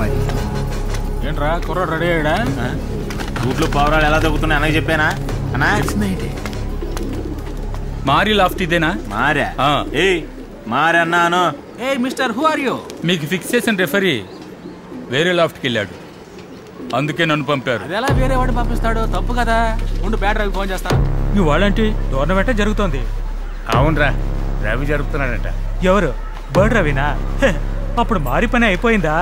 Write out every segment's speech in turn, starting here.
మరి. ఏంట్రా కుర్రాడు రెడీ అయ్యాడా? రూట్లో పావురాలు ఎలా తగ్గుతున్నాయి అన్నకి చెప్పానా అన్నా? మారి లాఫ్ట్ ఇదేనా? మారా మారి అన్నాను. ఏ మిస్టర్, హూ ఆర్ యూ? మీకు ఫిక్స్ చేసిన రెఫరీ వేరే లాఫ్ట్కి వెళ్ళాడు, అందుకే నన్ను పంపారు. అది ఎలా వేరే వాడిని పంపిస్తాడు? తప్పు కదా. ఉండు, బ్యాటరీకి ఫోన్ చేస్తా. మీ వాళ్ళంటే టోర్నమెంటే జరుగుతోంది. అవునరా, రవి జరుపుతున్నాడట. ఎవరు? బర్డ్ రవినా? అప్పుడు మారి పని అయిపోయిందా?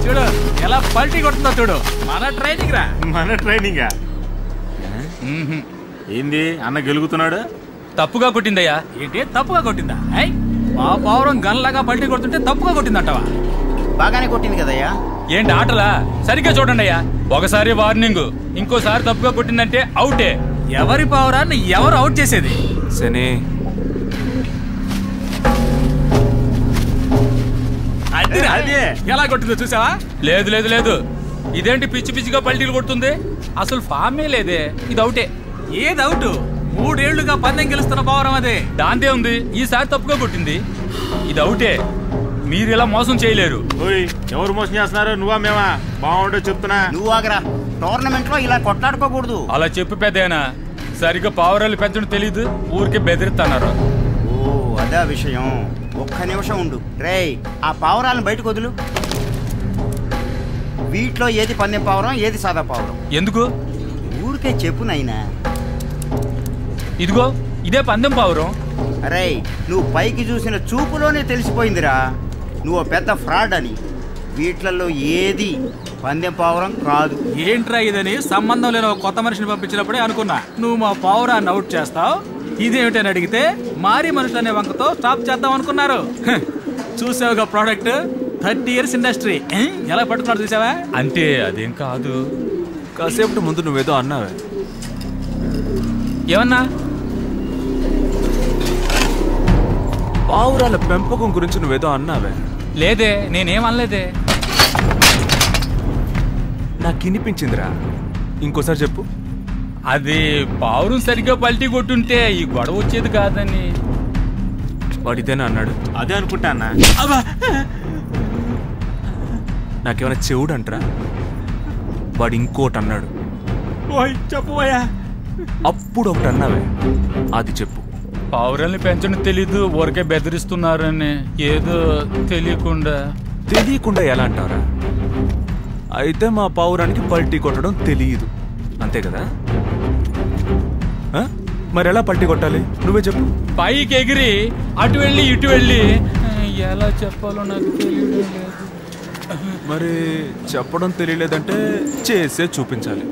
చూడు ఎలా పల్టీ కొడుతుందో చూడు. మన ట్రైనింగ్ రా. మన ట్రైనింగ్ ఏంది? అన్న గెలుగుతున్నాడు. తప్పుగా కొట్టిందయ్యా. ఏంటి తప్పుగా కొట్టిందా? మా పౌరం గన్లాగా పల్టీ కొడుతుంటే తప్పుగా కొట్టిందంటవా? బాగానే కొట్టింది కదయ్యా. ఏంటి ఆటలా? సరిగ్గా చూడండి అయ్యా. ఒకసారి వార్నింగ్, ఇంకోసారి తప్పుగా కొట్టిందంటే అవుటే. ఎవరి పౌరాన్ని ఎవరు అవుట్ చేసేది? శని అదే ఎలా కొట్టిందో చూసావా? లేదు లేదు లేదు, ఇదేంటి పిచ్చి పిచ్చిగా పల్టీలు కొడుతుంది? అసలు ఫామే లేదే. ఇది అవుటే. ఏది అవుట్? 3 ఏళ్లుగా పందెం గెలుస్తున్న పౌరం అదే. దాంతే ఉంది. ఈసారి తప్పుగా కొట్టింది. ఇది అవుటే. మీరు ఇలా మోసం చేయలేరు. ఎవరు మోసం చేస్తున్నారు? నువ్వా మేమా? బాగుండో చెప్తున్నా. నువ్వు ఆగరా. టోర్నమెంట్ లో ఇలా కొట్లాడుకోకూడదు. అలా చెప్పు పెద్దయినా. సరిగ్గా పావురాలు పెంచడం తెలీదు, ఊరికే బెదిరిస్తున్నారు. ఓ అదే విషయం. ఒక్క నిమిషం ఉండు. రేయ్, ఆ పావురాలను బయటకు వదులు. వీటిలో ఏది పందెం పావురం, ఏది సాదా పావురం? ఎందుకు? ఊరికే చెప్పు నైనా. ఇదిగో ఇదే పందెం పావురం. అరే, నువ్వు పైకి చూసిన చూపులోనే తెలిసిపోయిందిరా నువ్వు పెద్ద ఫ్రాడ్ అని. వీటిలలో ఏది పందెం పావురం కాదు. ఏంట్రా ఇదని సంబంధం లేని ఒక కొత్త మనిషిని పంపించినప్పుడే అనుకున్నా నువ్వు మా పౌరాన్ని అవుట్ చేస్తావు. ఇదేమిటని అడిగితే మారి మనుషులనే వంకతో స్టాప్ చేద్దాం అనుకున్నారు. చూసావుగా ప్రోడక్ట్. 30 years ఇండస్ట్రీ ఎలా పట్టుకున్నాడు చూసావా? అంటే అదేం కాదు. కాసేపటి ముందు నువ్వేదో అన్నావే. ఏమన్నా? పావురాల పెంపకం గురించి నువ్వేదో అన్నావే. లేదే, నేనేం అనలేదే. నాకు వినిపించిందిరా, ఇంకోసారి చెప్పు. అది పావురం సరిగ్గా పల్టీ కొట్టుంటే ఈ గొడవ వచ్చేది కాదని. వాడిదేనా అన్నాడు? అదే అనుకుంటా అన్న. నాకేమైనా చెవుడు అంటరా? వాడు ఇంకోటి అన్నాడు. చెప్పబోయా. అప్పుడు ఒకటి అన్నావే, అది చెప్పు. పావురాల్ని పెంచడం తెలీదు, ఊరికే బెదిరిస్తున్నారని. ఏదో తెలియకుండా ఎలా అంటారా? అయితే మా పావురానికి పల్టీ కొట్టడం తెలియదు, అంతే కదా? మరి ఎలా పల్టీ కొట్టాలి నువ్వే చెప్పు. పైకి ఎగిరి అటు వెళ్ళి ఇటు వెళ్ళి. ఎలా చెప్పాలో నాకు తెలియడం లేదు. మరి చెప్పడం తెలియలేదంటే చేసే చూపించాలి.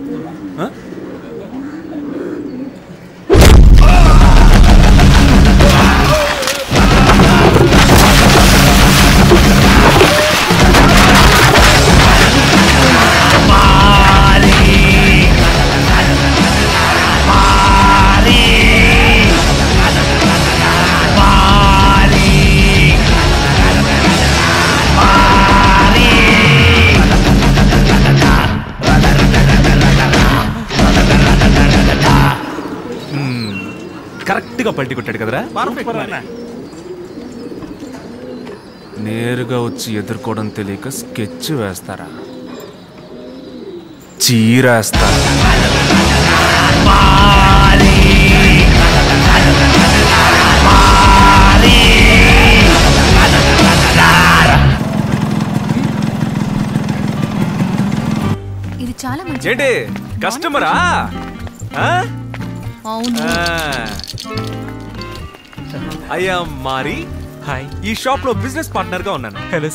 కరెక్ట్గా పల్టీ కొట్టాడు కదరా? నేరుగా వచ్చి ఎదుర్కోవడం తెలియక స్కెచ్ వేస్తారా? చీరేస్తారా? ఇది చాలా మంచి. ఏంటి కస్టమరా? అవును. అయ్యా మారి, హాయ్. ఈ షాప్ లో బిజినెస్ పార్ట్నర్ గా ఉన్నాను. హలో